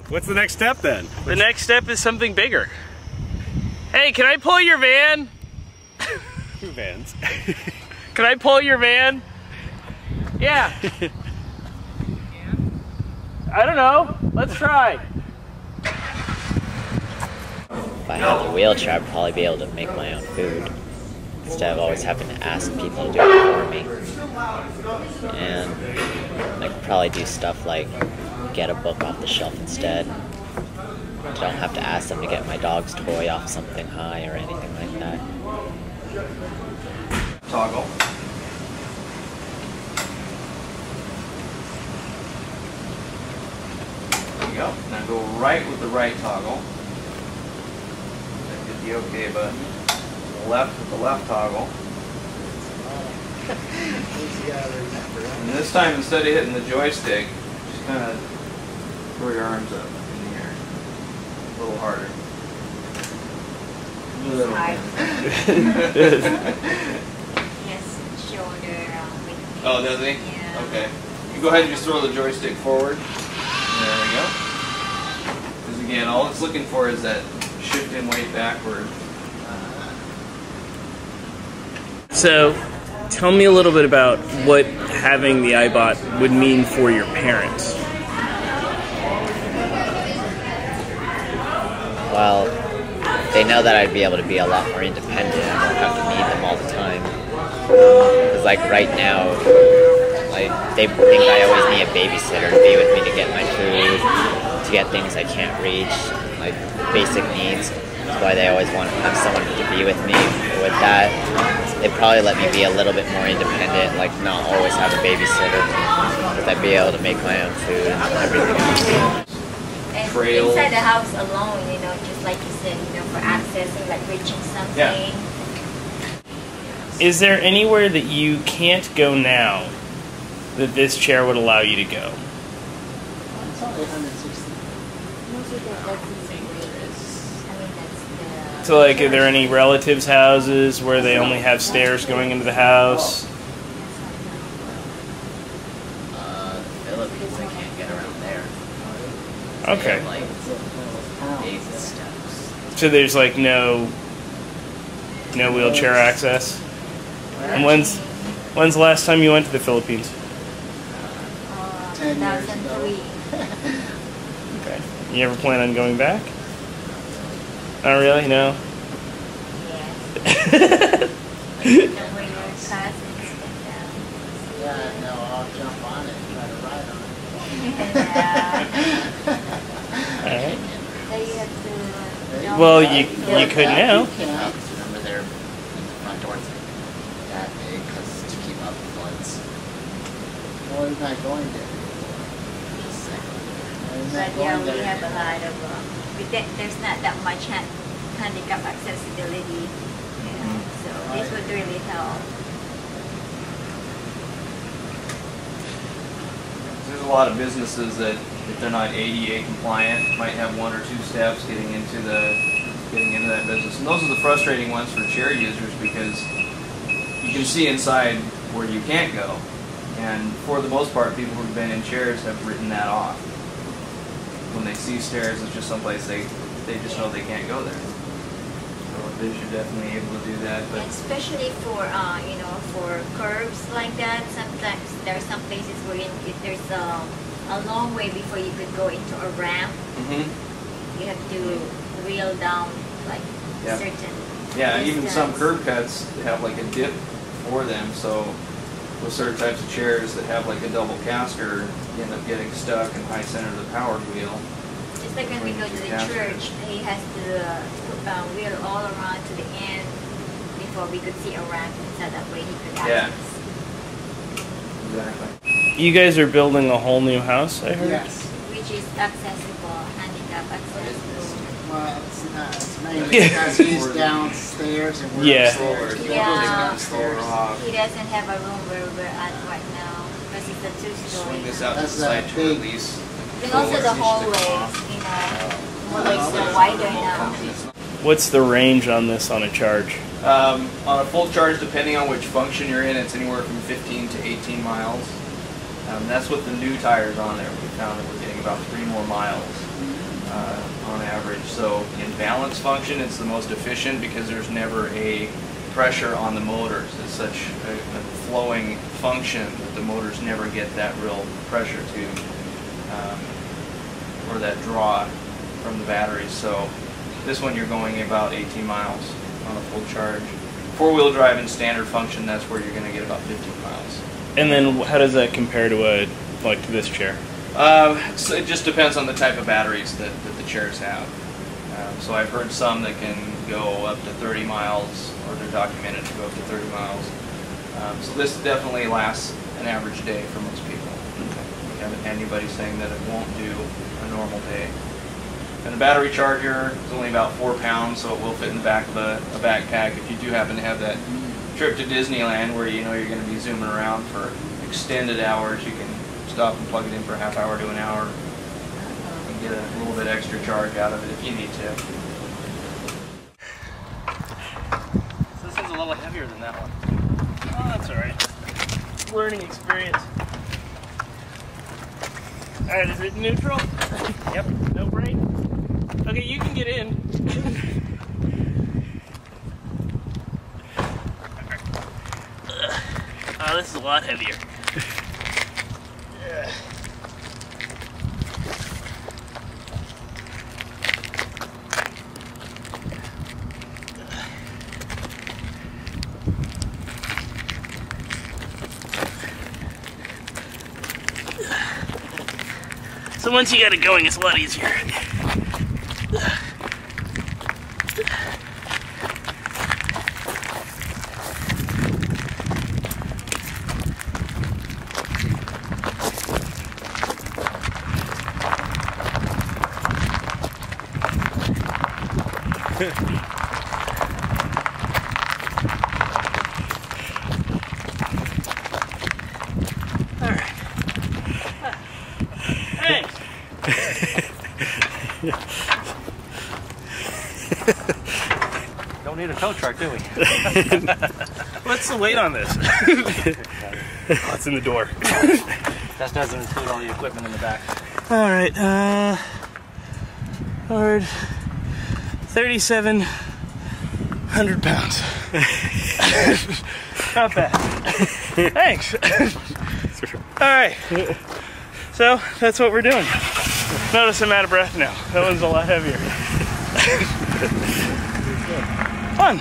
What's the next step then? The next step is something bigger. Hey, can I pull your van? Two vans. Can I pull your van? Yeah. I don't know. Let's try. If I had a wheelchair, I'd probably be able to make my own food instead of always having to ask people to do it for me. And I could probably do stuff like get a book off the shelf instead. Don't have to ask them to get my dog's toy off something high or anything like that. Toggle. There you go. Now go right with the right toggle. Hit the OK button. Left with the left toggle. And this time, instead of hitting the joystick, just kind of throw your arms up in the air. A little harder. A little Yes, shoulder. Oh, does he? Yeah. Okay. You go ahead and just throw the joystick forward. There we go. Because again, all it's looking for is that shift in weight backward. So, tell me a little bit about what having the iBot would mean for your parents. Well, they know that I'd be able to be a lot more independent and I won't have to need them all the time. Because like right now, like they think I always need a babysitter to be with me to get my food, to get things I can't reach, like basic needs. That's why they always want to have someone to be with me. With that, they'd probably let me be a little bit more independent, like not always have a babysitter, because I'd be able to make my own food and everything else. And Trail. inside the house alone, you know, just like you said, you know, for accessing, like reaching something. Yeah. Is there anywhere that you can't go now that this chair would allow you to go? It's only 160. So like, are there any relatives' houses where they only have stairs going into the house? Philippines, I can't get around there. Okay. Like, basic steps. So there's like no wheelchair access? And when's the last time you went to the Philippines? 10 years 2003. Okay. You ever plan on going back? Not really, no? Yeah. The way your cousins Yeah, no, I'll jump on it and try to ride on it. Alright. So you have to. Well, you could now. You can't. Remember their front doors that big because to keep up with floods. Well, he's not going there. Just saying. He's But not yeah, going we there. have a lot of. There's not that much handicap accessibility, you know. So this would really help. There's a lot of businesses that, if they're not ADA compliant, might have one or two steps getting into that business. And those are the frustrating ones for chair users because you can see inside where you can't go. And for the most part, people who've been in chairs have written that off. When they see stairs, it's just someplace they just know they can't go there. So they should definitely be able to do that. But Especially for you know, for curves like that. Sometimes there are some places where if there's a long way before you could go into a ramp. You have to reel down like certain. Yeah, distance. even some curb cuts have like a dip for them. So with certain types of chairs that have like a double caster, you end up getting stuck and high center the power wheel. Just like when we go to the church, he has to wheel all around to the end before we could see a ramp, so that way he could access. Exactly. You guys are building a whole new house, I heard? Yes. Which is accessible, handicap accessible. Well, it's not. It's mainly because he's downstairs and we're Yeah. upstairs. Yeah. Upstairs. He doesn't have a room where we're at right now because it's a two-story. Swing this out to the That's a side to big- release. And also the hallways, you know, hallways are wider now. What's the range on this on a charge? On a full charge, depending on which function you're in, it's anywhere from 15 to 18 miles. That's with the new tires on there. We found that we're getting about 3 more miles. on average. So in balance function, it's the most efficient because there's never a pressure on the motors. It's such a flowing function that the motors never get that real pressure to, or that draw from the batteries. So this one you're going about 18 miles on a full charge. Four-wheel drive in standard function, that's where you're going to get about 15 miles. And then how does that compare to to this chair? So it just depends on the type of batteries that the chairs have. So I've heard some that can go up to 30 miles, or they're documented to go up to 30 miles. So this definitely lasts an average day for most people. We haven't had anybody saying that it won't do a normal day. And the battery charger is only about 4 pounds, so it will fit in the back of a backpack. If you do happen to have that trip to Disneyland where you know you're going to be zooming around for extended hours, you can stop and plug it in for a half hour to an hour and get a little bit extra charge out of it if you need to. So this one's a little heavier than that one. Oh, that's alright. Learning experience. Alright, is it neutral? Yep. No brake? Okay, you can get in. Oh, this is a lot heavier. So once you got it going, it's a lot easier. Alright. Thanks. Don't need a tow truck, do we? What's the weight on this? Oh, it's in the door. That doesn't include all the equipment in the back. Alright, hard 3,700 pounds. Not bad. Thanks. Alright. So that's what we're doing. Notice I'm out of breath now. That one's a lot heavier. Fun.